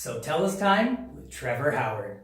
SoTellus Time with Trevor Howard.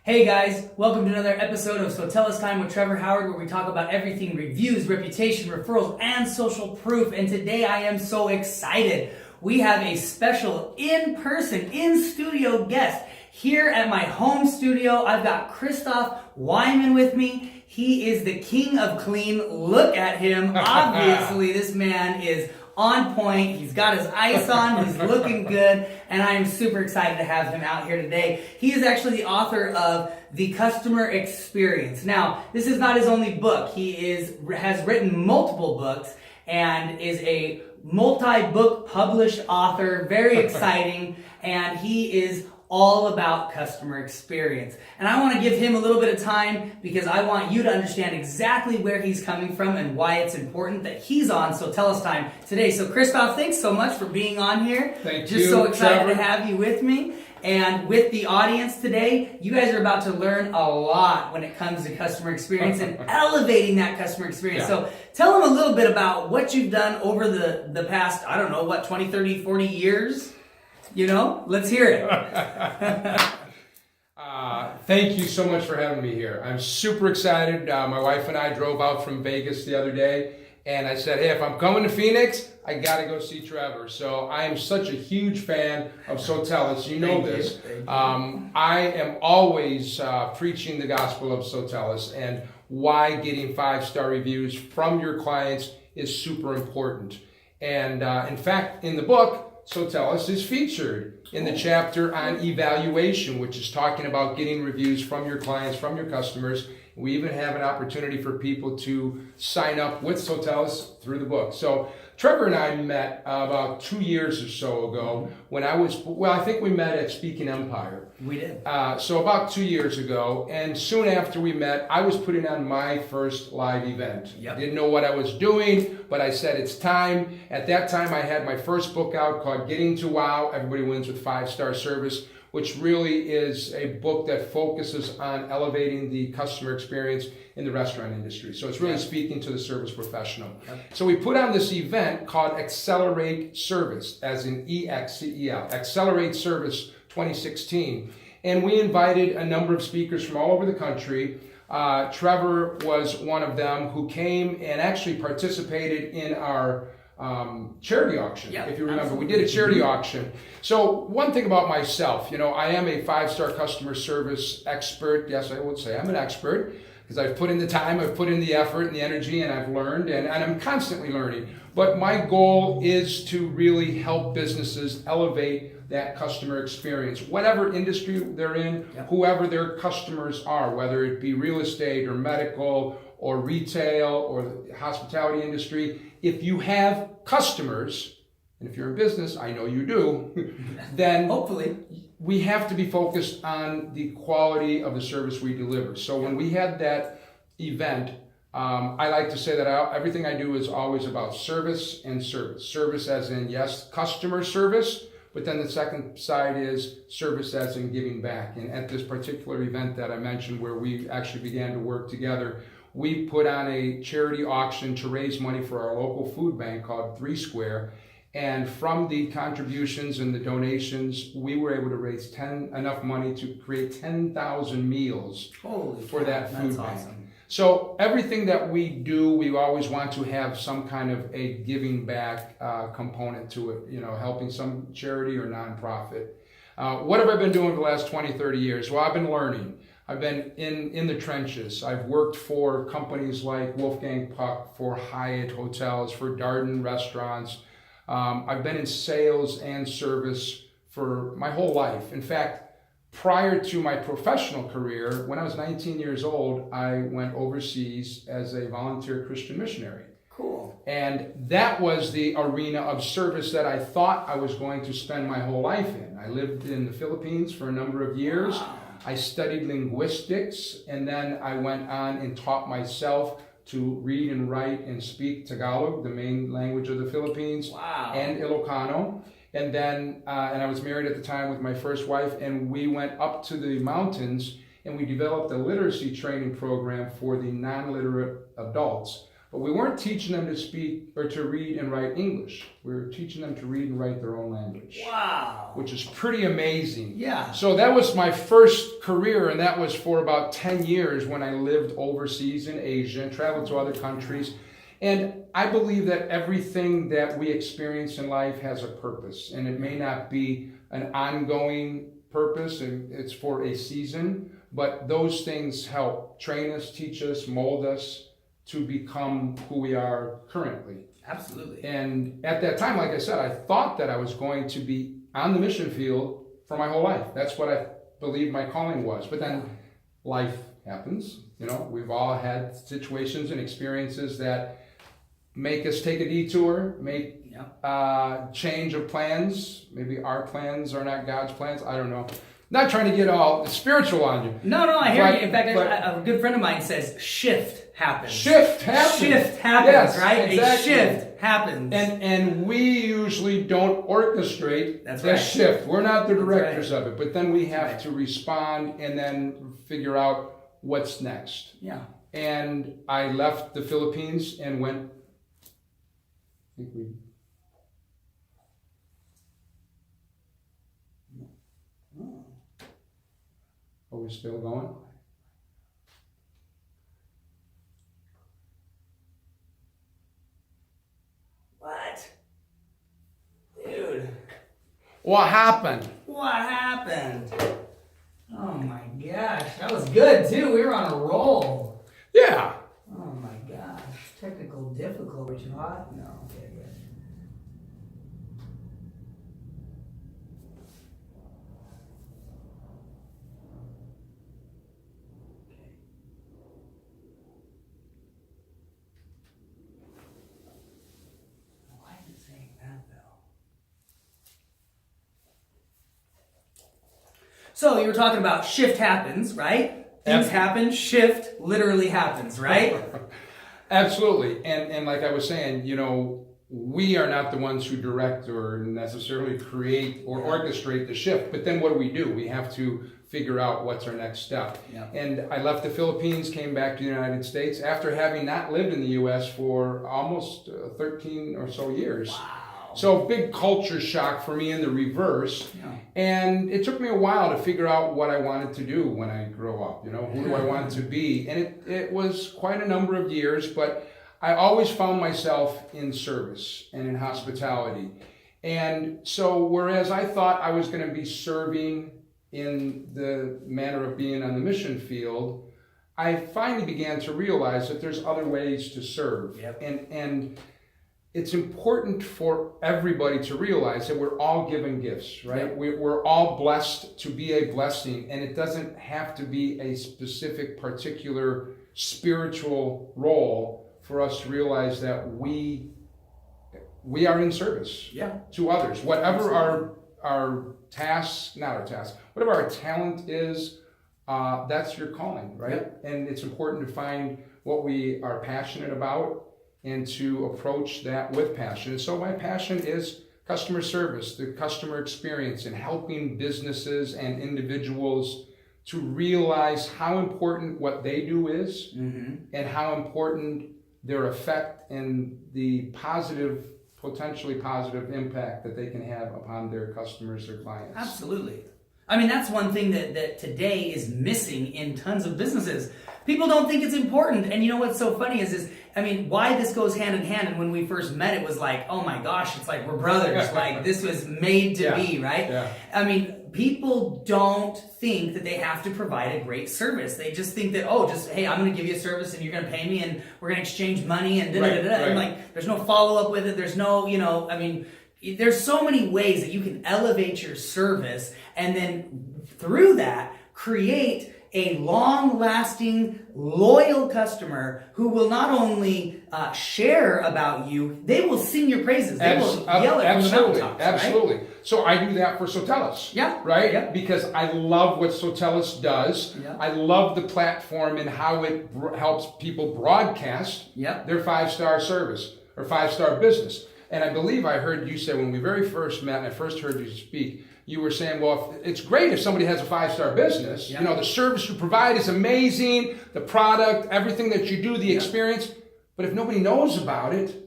Hey guys, welcome to another episode of SoTellus Time with Trevor Howard, where we talk about everything reviews, reputation, referrals, and social proof. And today I am so excited. We have a special in-person, in-studio guest here at my home studio. I've got Christoph Wyman with me. He is the king of clean. Look at him. Obviously, this man is on point. He's got his ice on. He's looking good. And I am super excited to have him out here today. He is actually the author of The Customer Experience. Now, this is not his only book. He has written multiple books and is a multi-book published author. Very exciting. And he is all about customer experience. And I want to give him a little bit of time because I want you to understand exactly where he's coming from and why it's important that he's on SoTellus Time today. So Christoph, thanks so much for being on here. Thank you, Just so excited Trevor, to have you with me. And with the audience today, you guys are about to learn a lot when it comes to customer experience and elevating that customer experience. Yeah. So tell them a little bit about what you've done over the past, 20, 30, 40 years. You know, let's hear it. Thank you so much for having me here. I'm super excited. My wife and I drove out from Vegas the other day, and I said, hey, if I'm coming to Phoenix, I got to go see Trevor. So I am such a huge fan of SoTellus. You know this. I am always preaching the gospel of SoTellus and why getting 5-star reviews from your clients is super important. And in fact, in the book, SoTellus is featured in the chapter on evaluation, which is talking about getting reviews from your clients, from your customers. We even have an opportunity for people to sign up with SoTellus through the book. So Trevor and I met about 2 years or so ago when I think we met at Speaking Empire. We did. So about 2 years ago, and soon after we met, I was putting on my first live event. Yep. Didn't know what I was doing, but I said it's time. At that time, I had my first book out called Getting to Wow, Everybody Wins with 5-Star Service, which really is a book that focuses on elevating the customer experience in the restaurant industry. So it's really speaking to the service professional. Yep. So we put on this event called Accelerate Service, as in EXCEL, Accelerate Service 2016. And we invited a number of speakers from all over the country. Trevor was one of them who came and actually participated in our charity auction. Yep, if you remember, absolutely. We did a charity auction. So one thing about myself, I am a 5-star customer service expert. Yes, I would say I'm an expert because I've put in the time, I've put in the effort and the energy, and I've learned, and I'm constantly learning. But my goal is to really help businesses elevate that customer experience, whatever industry they're in, whoever their customers are, whether it be real estate or medical or retail or the hospitality industry. If you have customers, and if you're in business, I know you do, then hopefully we have to be focused on the quality of the service we deliver. So when we had that event, I like to say that everything I do is always about service and service. Service as in, yes, customer service, but then the second side is service as in giving back. And at this particular event that I mentioned where we actually began to work together, we put on a charity auction to raise money for our local food bank called 3 Square. And from the contributions and the donations, we were able to raise enough money to create 10,000 meals for that food bank. Awesome. So everything that we do, we always want to have some kind of a giving back component to it, helping some charity or nonprofit. What have I been doing for the last 20, 30 years? Well, I've been learning. I've been in the trenches. I've worked for companies like Wolfgang Puck, for Hyatt Hotels, for Darden Restaurants. I've been in sales and service for my whole life. In fact, prior to my professional career, when I was 19 years old, I went overseas as a volunteer Christian missionary. Cool. And that was the arena of service that I thought I was going to spend my whole life in. I lived in the Philippines for a number of years. Wow. I studied linguistics, and then I went on and taught myself to read and write and speak Tagalog, the main language of the Philippines, and Ilocano. And then, and I was married at the time with my first wife, and we went up to the mountains and we developed a literacy training program for the non-literate adults. but we weren't teaching them to speak or to read and write English. We were teaching them to read and write their own language. Wow. Which is pretty amazing. Yeah. So that was my first career, and that was for about 10 years when I lived overseas in Asia and traveled to other countries. And I believe that everything that we experience in life has a purpose, and it may not be an ongoing purpose, and it's for a season, but those things help train us, teach us, mold us to become who we are currently. Absolutely. And at that time, like I said, I thought that I was going to be on the mission field for my whole life. That's what I believed my calling was. But then life happens. You know, we've all had situations and experiences that make us take a detour, make change of plans. Maybe our plans are not God's plans. I don't know. Not trying to get all spiritual on you. No, I hear you. In fact, a good friend of mine says shift happens. Shift happens. Shift happens, yes, right? Exactly. A shift happens. And we usually don't orchestrate the shift. We're not the directors of it. But then we have to respond and then figure out what's next. Yeah. And I left the Philippines and went, I think we... Are we still going? What? Dude. What happened? What happened? Oh my gosh. That was good too. We were on a roll. Yeah. Oh my gosh. Technical difficulty. Too hot? No. Okay, good. So you were talking about shift happens, right? Things happen, shift literally happens, right? Absolutely. And like I was saying, you know, we are not the ones who direct or necessarily create or orchestrate the shift. But then what do? We have to figure out what's our next step. Yeah. And I left the Philippines, came back to the United States after having not lived in the U.S. for almost 13 or so years. Wow. So big culture shock for me in the reverse. Yeah. And it took me a while to figure out what I wanted to do when I grow up. You know, who do I want to be? And it was quite a number of years, but I always found myself in service and in hospitality. And so whereas I thought I was going to be serving in the manner of being on the mission field, I finally began to realize that there's other ways to serve. Yep. And it's important for everybody to realize that we're all given gifts, right? Yep. We're all blessed to be a blessing, and it doesn't have to be a specific, particular spiritual role for us to realize that we are in service to others. Whatever our tasks, not our tasks, whatever our talent is, that's your calling, right? Yep. And it's important to find what we are passionate about and to approach that with passion. And so my passion is customer service, the customer experience, and helping businesses and individuals to realize how important what they do is, and how important their effect and the positive, potentially positive impact that they can have upon their customers, their clients. Absolutely. I mean, that's one thing that today is missing in tons of businesses. People don't think it's important. And you know what's so funny is I mean, why this goes hand in hand. And when we first met, it was like, oh my gosh, it's like we're brothers. Like this was made to be, right? Yeah. I mean, people don't think that they have to provide a great service. They just think that, hey, I'm going to give you a service and you're going to pay me and we're going to exchange money and da-da-da-da. Right. And like, there's no follow-up with it. There's no, I mean, there's so many ways that you can elevate your service and then through that create a long-lasting, loyal customer who will not only share about you, they will sing your praises. They will yell it from the mountaintops. Absolutely. Right? So I do that for SoTellus. Yeah. Right? Yeah. Because I love what SoTellus does. Yeah. I love the platform and how it helps people broadcast their 5-star service or 5-star business. And I believe I heard you say when we very first met and I first heard you speak, you were saying, well, it's great if somebody has a 5-star business. You know, the service you provide is amazing, the product, everything that you do, the experience. But if nobody knows about it,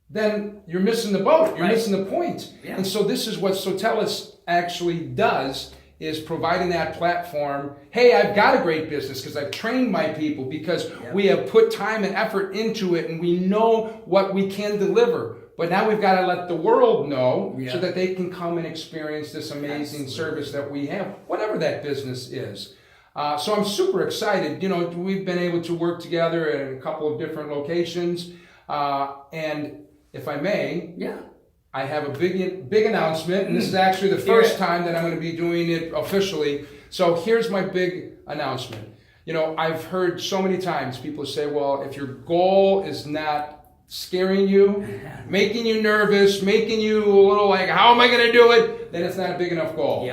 then you're missing the boat. You're missing the point. Yeah. And so this is what SoTellus actually does, is providing that platform. Hey, I've got a great business because I've trained my people, because we have put time and effort into it, and we know what we can deliver. But now we've got to let the world know so that they can come and experience this amazing service that we have, whatever that business is. So I'm super excited. You know, we've been able to work together at a couple of different locations. And if I may, I have a big announcement, and this is actually the first time that I'm going to be doing it officially. So here's my big announcement. You know, I've heard so many times people say, well, if your goal is not scaring you, making you nervous, making you a little like, how am I going to do it? Then it's not a big enough goal.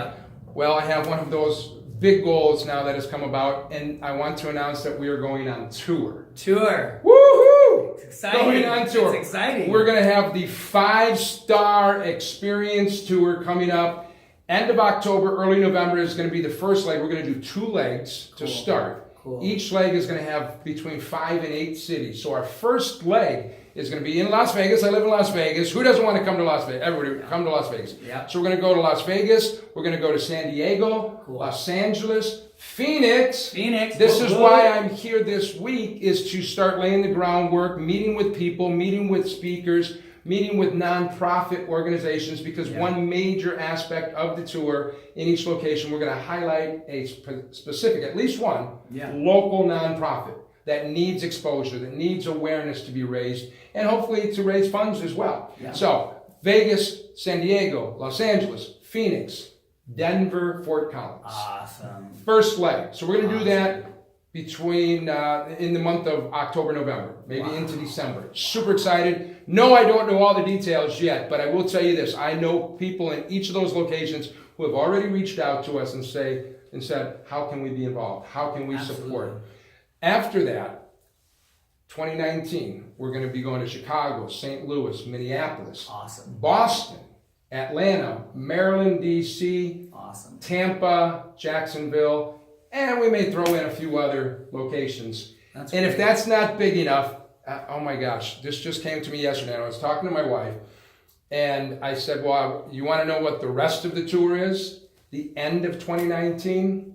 Well, I have one of those big goals now that has come about, and I want to announce that we are going on tour. Woohoo! It's exciting. Going on tour. It's exciting. We're going to have the 5-star experience tour coming up. End of October, early November is going to be the first leg. We're going to do 2 legs to start. Each leg is going to have between 5 and 8 cities. So our first leg is going to be in Las Vegas. I live in Las Vegas. Who doesn't want to come to Las Vegas? Everybody come to Las Vegas. So we're going to go to Las Vegas. We're going to go to San Diego, Los Angeles, Phoenix. This is why I'm here this week, is to start laying the groundwork, meeting with people, meeting with speakers, meeting with nonprofit organizations, because one major aspect of the tour in each location, we're going to highlight a specific, at least one, local nonprofit that needs exposure, that needs awareness to be raised, and hopefully to raise funds as well. So Vegas, San Diego, Los Angeles, Phoenix, Denver, Fort Collins. Awesome. First leg. So we're going to do that between in the month of October, November, maybe into December. Super excited. No, I don't know all the details yet, but I will tell you this. I know people in each of those locations who have already reached out to us and said, how can we be involved? How can we support? After that, 2019, we're going to be going to Chicago, St. Louis, Minneapolis, Boston, Atlanta, Maryland, D.C., Tampa, Jacksonville, and we may throw in a few other locations. And if that's not big enough, oh my gosh, this just came to me yesterday. I was talking to my wife, and I said, well, you want to know what the rest of the tour is? The end of 2019?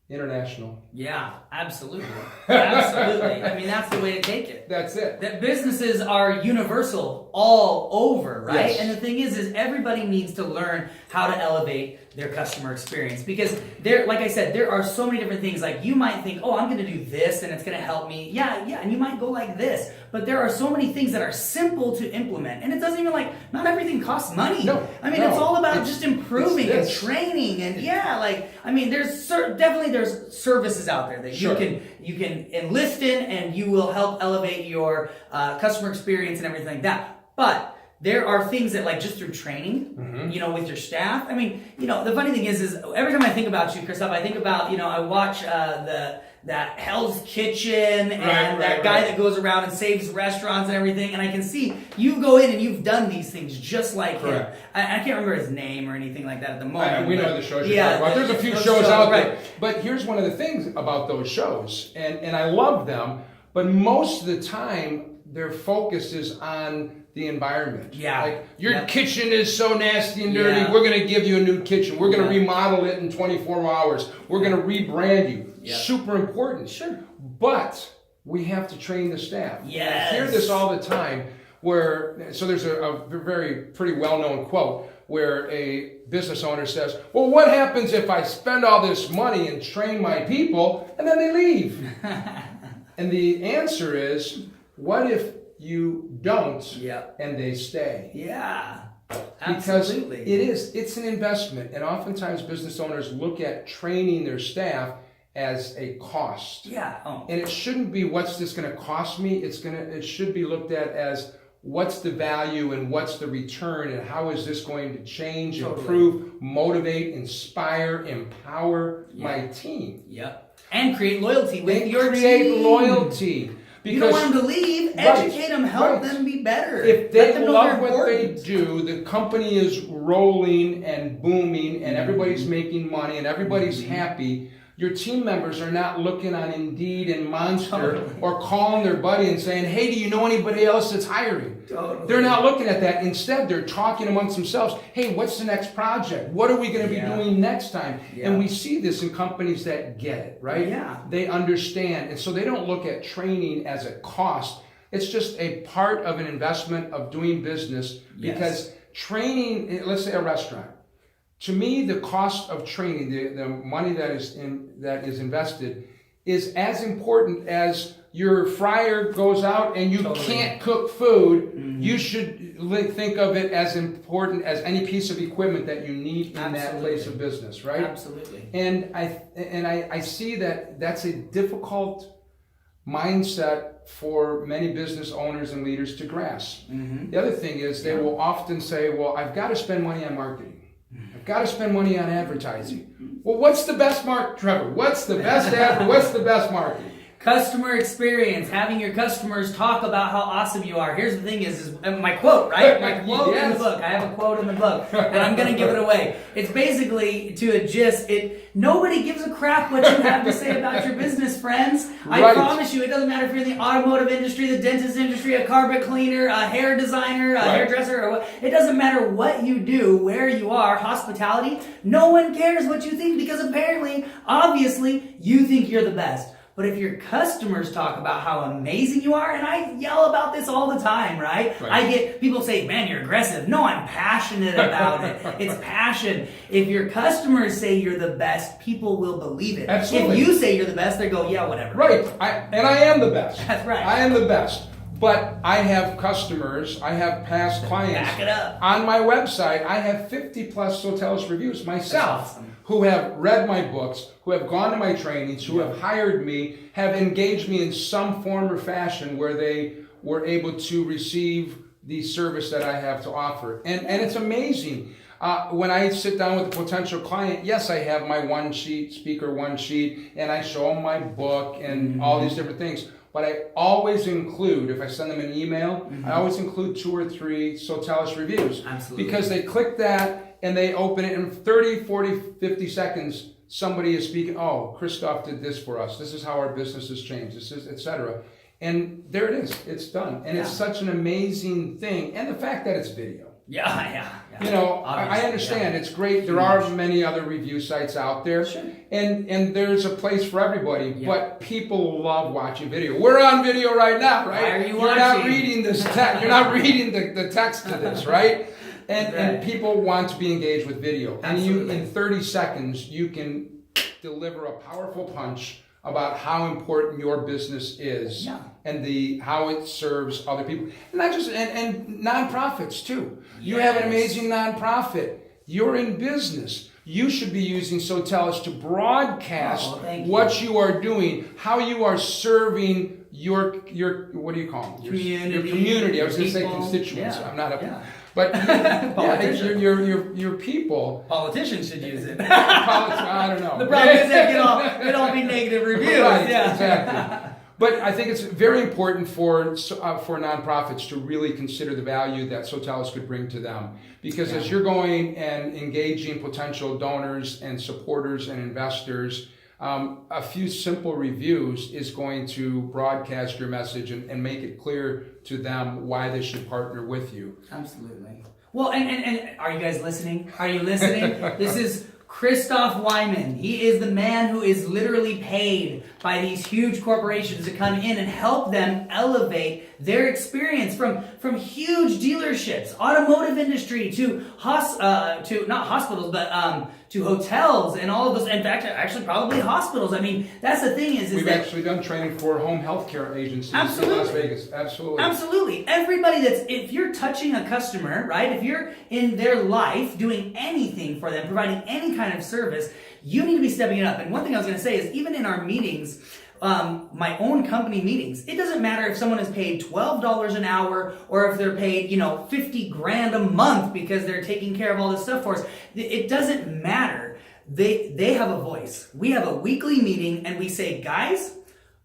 International. Yeah, absolutely. Absolutely. I mean, that's the way to take it. That's it. That businesses are universal all over, right? Yes. And the thing is everybody needs to learn how to elevate their customer experience, because there, like I said, there are so many different things. Like, you might think, oh, I'm going to do this and it's going to help me. Yeah, and you might go like this, but there are so many things that are simple to implement, and it doesn't even, like, not everything costs money. It's all about just improving and training, and there's definitely there's services out there that you can enlist in, and you will help elevate your customer experience and everything like that. But there are things that, like, just through training, with your staff. I mean, the funny thing is every time I think about you, Christoph, I think about, I watch that Hell's Kitchen and that guy that goes around and saves restaurants and everything, and I can see you go in and you've done these things just like him. I can't remember his name or anything like that at the moment. We know the shows you're talking about. There's a few shows out there. But here's one of the things about those shows, and I love them, but most of the time their focus is on the environment. Like, your kitchen is so nasty and dirty, we're going to give you a new kitchen. We're going to remodel it in 24 hours. We're going to rebrand you. Super important. But we have to train the staff. I hear this all the time, so there's a very pretty well-known quote where a business owner says, well, what happens if I spend all this money and train my people and then they leave? And the answer is, what if you don't and they stay? Absolutely. Because it's an investment, and oftentimes business owners look at training their staff as a cost. And it shouldn't be, what's this going to cost me? It should be looked at as, what's the value and what's the return, and how is this going to change, improve, motivate, inspire, empower my team? And create loyalty with your team. Create loyalty. Because you don't want them to leave. Educate them. Help them be better. If they love what they do, the company is rolling and booming, and everybody's making money, and everybody's happy, Your team members are not looking on Indeed and Monster or calling their buddy and saying, hey, do you know anybody else that's hiring? Totally. They're not looking at that. Instead, they're talking amongst themselves. Hey, what's the next project? What are we going to be doing next time? Yeah. And we see this in companies that get it, right? Yeah. They understand. And so they don't look at training as a cost. It's just a part of an investment of doing business because training, let's say a restaurant. To me, the cost of training, the money that is invested, is as important as your fryer goes out and you can't cook food. Mm-hmm. You should think of it as important as any piece of equipment that you need in that place of business, right? Absolutely. And I see that that's a difficult mindset for many business owners and leaders to grasp. Mm-hmm. The other thing is they will often say, well, I've got to spend money on marketing. I've got to spend money on advertising. Well, what's the best Trevor? What's the best what's the best marketing? Customer experience, having your customers talk about how awesome you are. Here's the thing is my quote, right? My quote in the book. I have a quote in the book, and I'm going to give it away. It's basically, to gist, nobody gives a crap what you have to say about your business, friends. I promise you, it doesn't matter if you're in the automotive industry, the dentist industry, a carpet cleaner, a hair designer, a hairdresser, or what. It doesn't matter what you do, where you are, hospitality. No one cares what you think because apparently, obviously, you think you're the best. But if your customers talk about how amazing you are, and I yell about this all the time, right? I get people say, man, you're aggressive. No, I'm passionate about it. It's passion. If your customers say you're the best, people will believe it. Absolutely. If you say you're the best, they go, yeah, whatever. Right. And I am the best. That's right. I am the best. But I have customers, I have past clients. Back it up. On my website, I have 50 plus SoTellus reviews myself. That's awesome. Who have read my books, who have gone to my trainings, who have hired me, have engaged me in some form or fashion where they were able to receive the service that I have to offer. And it's amazing. When I sit down with a potential client, yes, I have my one sheet, and I show them my book and all these different things. But I always include, if I send them an email, I always include 2 or 3 SoTellus reviews. Absolutely. Because they click that and they open it in 30, 40, 50 seconds, somebody is speaking, oh, Christoph did this for us. This is how our business has changed, this is, etc. And there it is. It's done. And it's such an amazing thing. And the fact that it's video. Yeah. You know, I understand. It's great. There are many other review sites out there. Sure. And there's a place for everybody. Yeah. But people love watching video. We're on video right now, right? Why are you You're watching? not reading this text. You're not reading the text to this, right? And people want to be engaged with video. Absolutely. And in 30 seconds, you can deliver a powerful punch about how important your business is and how it serves other people. And not just and nonprofits too. You have an amazing nonprofit. You're in business. You should be using SoTellus to broadcast what you are doing, how you are serving your what do you call them? Your community. I was going to say constituents. I'm not a but your people. Politicians should use it. I don't know. The problem is that it'd all be negative reviews. Right, exactly. But I think it's very important for nonprofits to really consider the value that SoTellus could bring to them. Because as you're going and engaging potential donors and supporters and investors, a few simple reviews is going to broadcast your message and make it clear to them why they should partner with you. Absolutely. Well, and are you guys listening? Are you listening? This is Christoph Wyman. He is the man who is literally paid by these huge corporations to come in and help them elevate their experience from huge dealerships, automotive industry, to not hospitals, but to hotels and all of those. In fact, actually, probably hospitals. I mean, that's the thing is we've actually done training for home health care agencies in Las Vegas. Absolutely. Everybody if you're touching a customer, right? If you're in their life doing anything for them, providing any kind of service, you need to be stepping it up. And one thing I was going to say is even in our meetings, my own company meetings, it doesn't matter if someone is paid $12 an hour or if they're paid, $50,000 a month because they're taking care of all this stuff for us. It doesn't matter. They have a voice. We have a weekly meeting and we say, guys,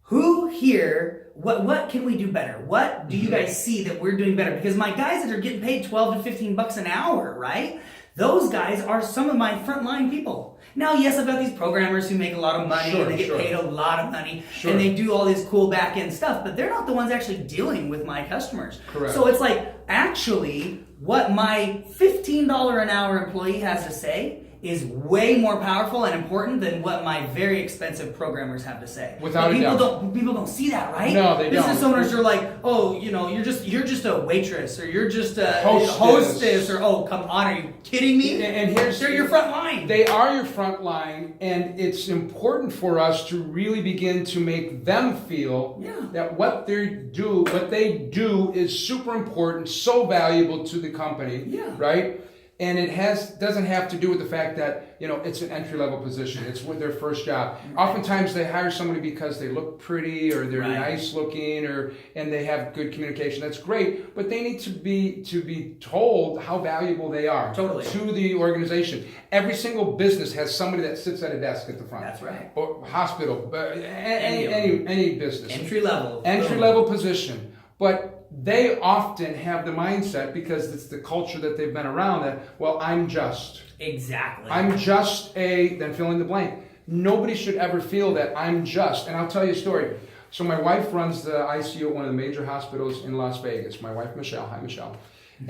who here, what can we do better? What do you guys see that we're doing better? Because my guys that are getting paid $12 to $15 an hour, right? those guys are some of my frontline people. Now, yes, I've got these programmers who make a lot of money and they get paid a lot of money and they do all this cool back end stuff, but they're not the ones actually dealing with my customers. Correct. So it's like, actually, what my $15 an hour employee has to say is way more powerful and important than what my very expensive programmers have to say. Without a doubt. People don't see that, right? No, they don't. Business owners are like, oh, you're just a waitress, or you're just a hostess, or oh, come on, are you kidding me? And they're your front line. They are your front line, and it's important for us to really begin to make them feel that what they do is super important, so valuable to the company, right? And it doesn't have to do with the fact that, it's an entry-level position. It's with their first job. Oftentimes they hire somebody because they look pretty or they're nice looking and they have good communication. That's great, but they need to be told how valuable they are to the organization. Every single business has somebody that sits at a desk at the front. That's right. Or hospital, any business. Entry-level position. But they often have the mindset, because it's the culture that they've been around, that, well, I'm just. Exactly. I'm just then fill in the blank. Nobody should ever feel that I'm just. And I'll tell you a story. So my wife runs the ICU at one of the major hospitals in Las Vegas. My wife, Michelle. Hi, Michelle.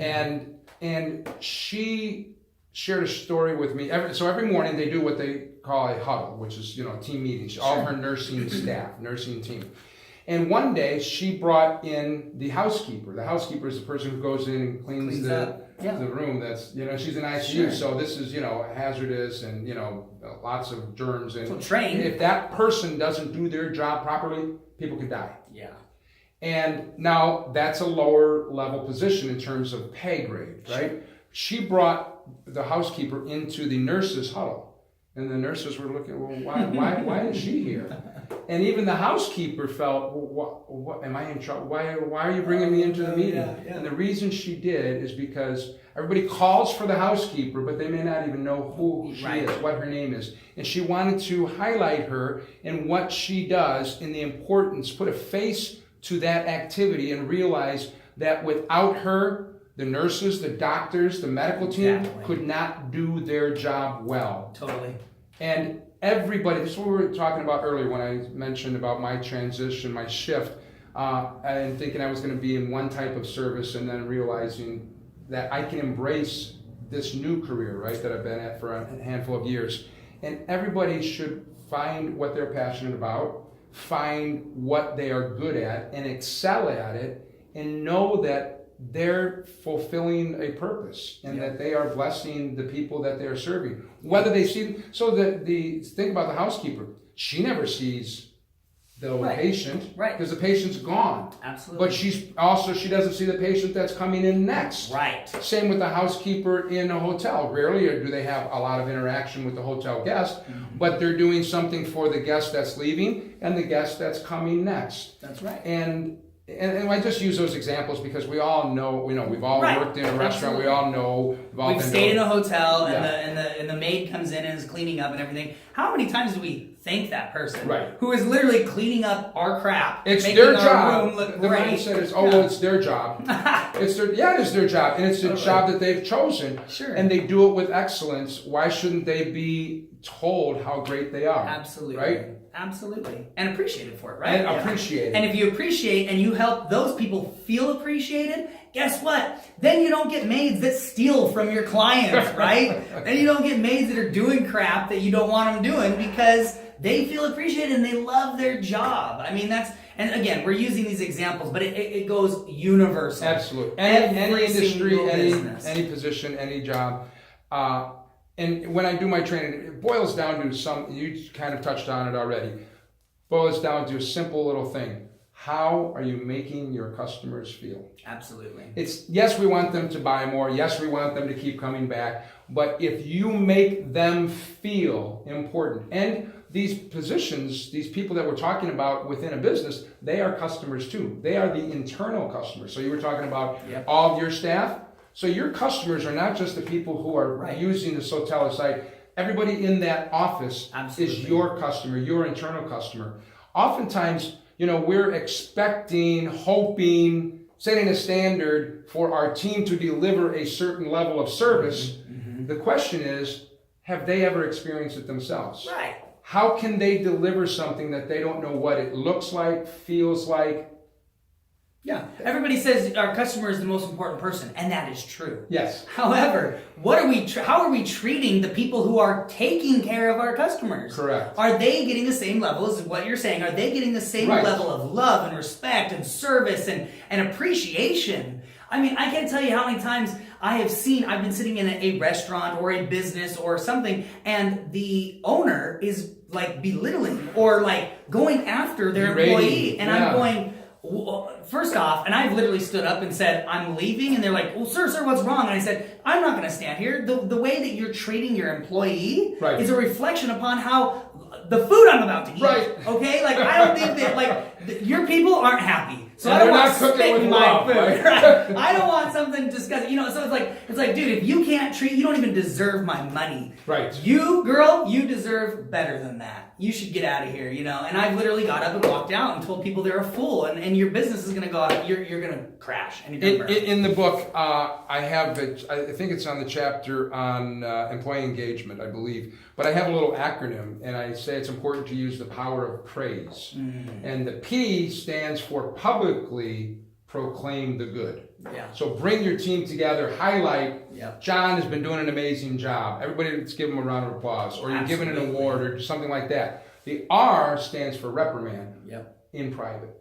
And she shared a story with me. Every morning they do what they call a huddle, which is, team meetings. All of her nursing staff, nursing team. And one day she brought in the housekeeper. The housekeeper is the person who goes in and cleans the room. That's, she's in ICU, so this is, hazardous and, lots of germs. And if that person doesn't do their job properly, people can die. Yeah. And now that's a lower level position in terms of pay grade, right? Sure. She brought the housekeeper into the nurses' huddle. And the nurses were looking, well, why is she here? And even the housekeeper felt, well, what am I in trouble? Why are you bringing me into the meeting? And the reason she did is because everybody calls for the housekeeper, but they may not even know who she is, what her name is. And she wanted to highlight her and what she does and the importance, put a face to that activity and realize that without her, the nurses, the doctors, the medical team could not do their job well. Totally. And everybody, this is what we were talking about earlier when I mentioned about my transition, my shift, and thinking I was going to be in one type of service and then realizing that I can embrace this new career, right, that I've been at for a handful of years. And everybody should find what they're passionate about, find what they are good at, and excel at it, and know that they're fulfilling a purpose and that they are blessing the people that they're serving. Whether they see, so the thing about the housekeeper, she never sees the patient because the patient's gone. Absolutely. But she doesn't see the patient that's coming in next. Right. Same with the housekeeper in a hotel. Rarely do they have a lot of interaction with the hotel guest, but they're doing something for the guest that's leaving and the guest that's coming next. That's right. And I just use those examples because we all know, we've all worked in a restaurant. We all know. We've stayed in a hotel, and the maid comes in and is cleaning up and everything. How many times do we thank that person who is literally cleaning up our crap? It's their job. Room look the great. mindset is, well, it's their job. It is their job, and it's the job that they've chosen. Sure. And they do it with excellence. Why shouldn't they be told how great they are? Absolutely. Right? Absolutely. And appreciated for it, right? And appreciated. And if you appreciate and you help those people feel appreciated, guess what? Then you don't get maids that steal from your clients, right? Then you don't get maids that are doing crap that you don't want them doing because they feel appreciated and they love their job. I mean, and again, we're using these examples, but it goes universal. Absolutely. Any industry, any position, any job. And when I do my training, it boils down to you kind of touched on it already, boils down to a simple little thing. How are you making your customers feel? Absolutely. Yes, we want them to buy more. Yes, we want them to keep coming back. But if you make them feel important, and these positions, these people that we're talking about within a business, they are customers too. They are the internal customers. So you were talking about all of your staff. So your customers are not just the people who are using the SoTellus site. Everybody in that office is your customer, your internal customer. Oftentimes, we're expecting, hoping, setting a standard for our team to deliver a certain level of service. The question is, have they ever experienced it themselves? Right. How can they deliver something that they don't know what it looks like, feels like? Yeah. Everybody says our customer is the most important person, and that is true. Yes. However, how are we treating the people who are taking care of our customers? Correct. Are they getting the same level as what you're saying? Are they getting the same level of love and respect and service and appreciation? I mean, I can't tell you how many times I've been sitting in a restaurant or a business or something, and the owner is like belittling or like going after their employee. And I'm going, first off, and I've literally stood up and said, I'm leaving. And they're like, well, sir, what's wrong? And I said, I'm not going to stand here. The way that you're treating your employee is a reflection upon how the food I'm about to eat. Right. Okay? Like, I don't think that, your people aren't happy. So and I don't they're want not cooking spit with in my love, food. right? Right? I don't want something disgusting. So it's like, dude, if you can't you don't even deserve my money. Right. You, girl, you deserve better than that. You should get out of here, And I've literally got up and walked out and told people they're a fool, and your business is going to go out. You're going to crash. And you're gonna burn. In the book, I have it. I think it's on the chapter on employee engagement, I believe. But I have a little acronym, and I say it's important to use the power of praise. And the P stands for publicly proclaim the good. Yeah. So bring your team together, highlight, John has been doing an amazing job. Everybody, let's give him a round of applause. Or you're given an award or something like that. The R stands for reprimand in private.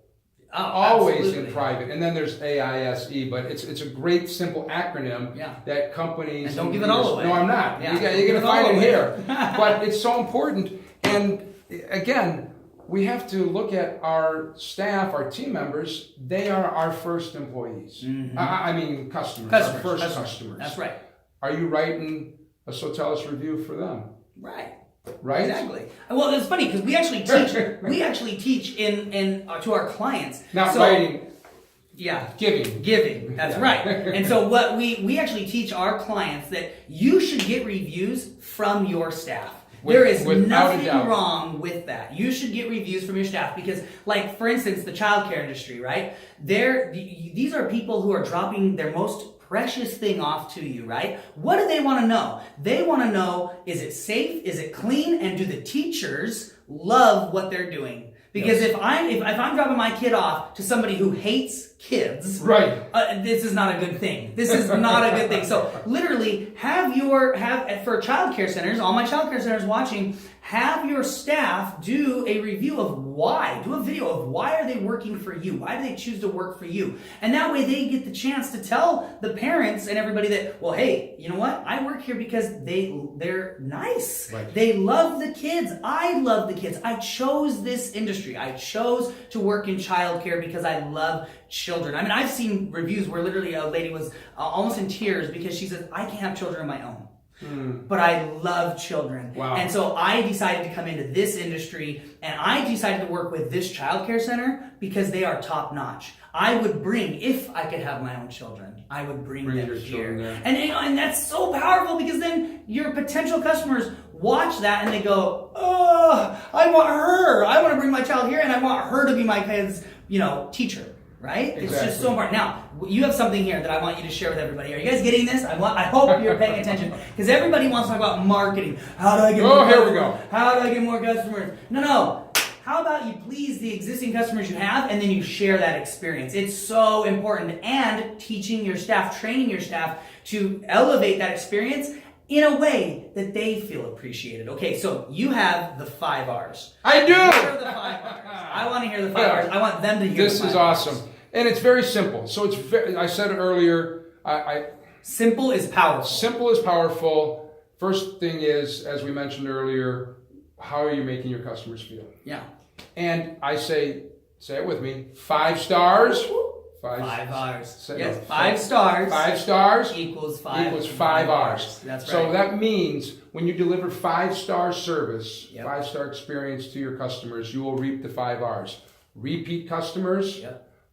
Oh, always absolutely. in private. And then there's AISE, but it's a great simple acronym that companies... And don't give it all away. No, I'm not. Yeah. You're going to find it here. But it's so important. And again, we have to look at our staff, our team members. They are our first employees. I mean, customers. Our first customers. That's right. Are you writing a SoTellus review for them? Right. Right? Exactly. Well, it's funny because we actually teach in to our clients. Not writing. Yeah. Giving. That's right. And so what we actually teach our clients that you should get reviews from your staff. There is nothing wrong with that. You should get reviews from your staff because, like, for instance, the childcare industry, right? These are people who are dropping their most precious thing off to you, right? What do they want to know? They want to know, is it safe? Is it clean? And do the teachers love what they're doing? Because if I'm dropping my kid off to somebody who hates kids, this is not a good thing. This is not a good thing. So literally, have for childcare centers, all my childcare centers watching, have your staff do a review of why. Do a video of why are they working for you? Why do they choose to work for you? And that way they get the chance to tell the parents and everybody that, well, hey, you know what? I work here because they're nice. Right. They love the kids. I love the kids. I chose this industry. I chose to work in childcare because I love children. I mean, I've seen reviews where literally a lady was almost in tears because she said, I can't have children of my own. But I love children. Wow. And so I decided to come into this industry and I decided to work with this childcare center because they are top notch. I would bring, if I could have my own children, I would bring them here. And that's so powerful because then your potential customers watch that and they go, oh, I want her. I want to bring my child here and I want her to be my kid's, teacher. Right? Exactly. It's just so important. Now, you have something here that I want you to share with everybody. Are you guys getting this? I hope you're paying attention. Because everybody wants to talk about marketing. How do I get more customers? Here we go. How do I get more customers? No. How about you please the existing customers you have and then you share that experience? It's so important. And teaching your staff, training your staff to elevate that experience in a way that they feel appreciated. Okay, so you have the 5 R's. I do! What are the 5 R's? I want to hear the 5 R's. I want them to hear this. The 5 This is R's. awesome. And it's very simple. So I said it earlier, simple is powerful. Simple is powerful. First thing is, as we mentioned earlier, how are you making your customers feel? Yeah. And I say it with me, 5 stars. 5 R's. Yes, 5 stars. 5 stars equals 5 R's. That's right. So that means when you deliver 5-star service, 5-star experience to your customers, you will reap the 5 R's. Repeat customers,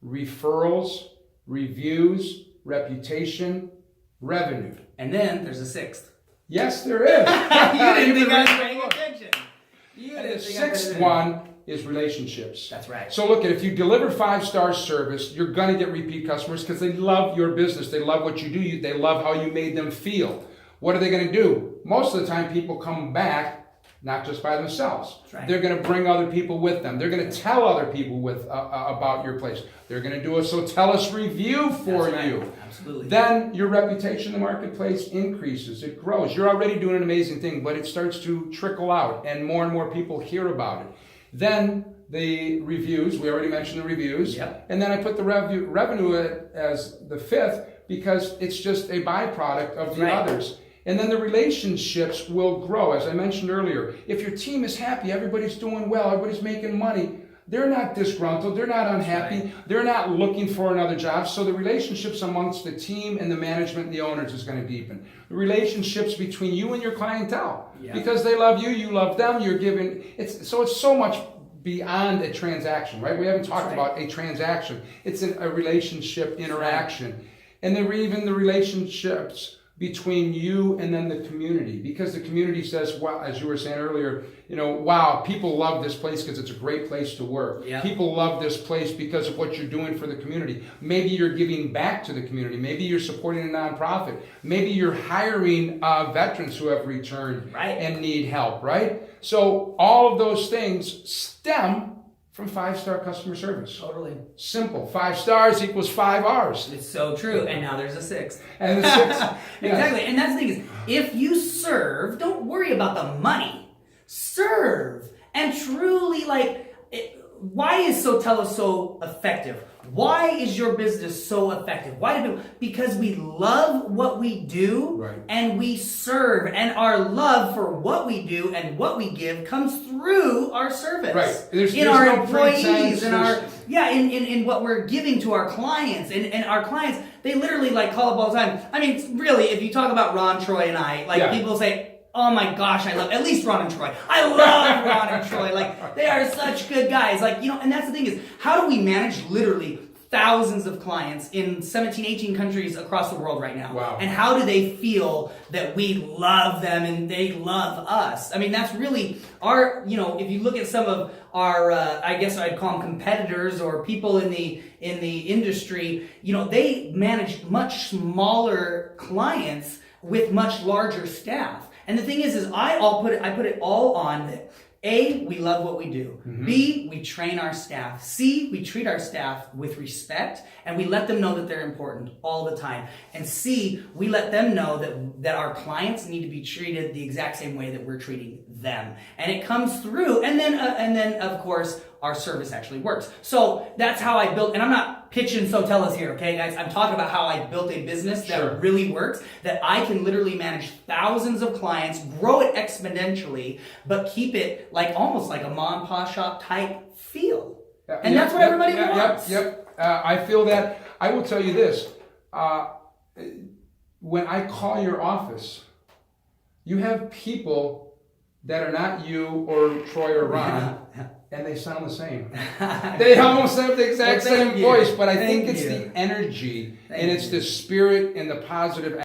referrals, reviews, reputation, revenue. And then there's a 6th. Yes, there is. You didn't think I was paying attention. And the 6th one is relationships. That's right. So look, if you deliver 5-star service, you're going to get repeat customers because they love your business. They love what you do. They love how you made them feel. What are they going to do? Most of the time, people come back not just by themselves. That's right. They're going to bring other people with them. They're going to tell other people about your place. They're going to do a SoTellus review for you. Absolutely. Then your reputation in the marketplace increases. It grows. You're already doing an amazing thing, but it starts to trickle out, and more people hear about it. Then the reviews, we already mentioned the reviews. Yep. And then I put the revenue as the fifth because it's just a byproduct of the others. And then the relationships will grow. As I mentioned earlier, if your team is happy, everybody's doing well, everybody's making money, they're not disgruntled, they're not unhappy, they're not looking for another job. So the relationships amongst the team and the management and the owners is going to deepen. The relationships between you and your clientele. Because they love you, you love them, you're giving, it's so much beyond a transaction, right? We haven't talked about a transaction. It's a relationship interaction. And then even the relationships between you and then the community, because the community says, wow, as you were saying earlier, wow, people love this place because it's a great place to work. People love this place because of what you're doing for the community. Maybe you're giving back to the community. Maybe you're supporting a nonprofit. Maybe you're hiring veterans who have returned and need help, right? So all of those things stem from 5-star customer service. Totally. Simple. 5 stars equals 5 R's. It's so true. And now there's a 6th. And the 6th. Exactly. And that's the thing is, if you serve, don't worry about the money. Serve. And truly, why is SoTellus so effective? Why is your business so effective? Why do people? Because we love what we do and we serve, and our love for what we do and what we give comes through our service. Right. There's our no employees and in what we're giving to our clients. And our clients, they literally call up all the time. I mean, really, if you talk about Ron, Troy, and I, people say, oh my gosh, I love, at least Ron and Troy. I love Ron and Troy. They are such good guys. And that's the thing is, how do we manage literally thousands of clients in 17, 18 countries across the world right now? Wow. And how do they feel that we love them and they love us? I mean, that's really our, if you look at some of our, I guess I'd call them competitors or people in the industry, they manage much smaller clients with much larger staff. And the thing is I put it all on that. A, we love what we do. B, we train our staff. C, we treat our staff with respect and we let them know that they're important all the time. And C, we let them know that our clients need to be treated the exact same way that we're treating them. And it comes through. And then of course, our service actually works. So that's how I built, and I'm not pitching SoTellus here, okay, guys? I'm talking about how I built a business that really works, that I can literally manage thousands of clients, grow it exponentially, but keep it almost like a mom and pop shop type feel. And that's what everybody wants. I feel that. I will tell you this. When I call your office, you have people that are not you or Troy or Ron. And they sound the same. They almost have the exact same voice, but I think it's the energy and it's the spirit and the positive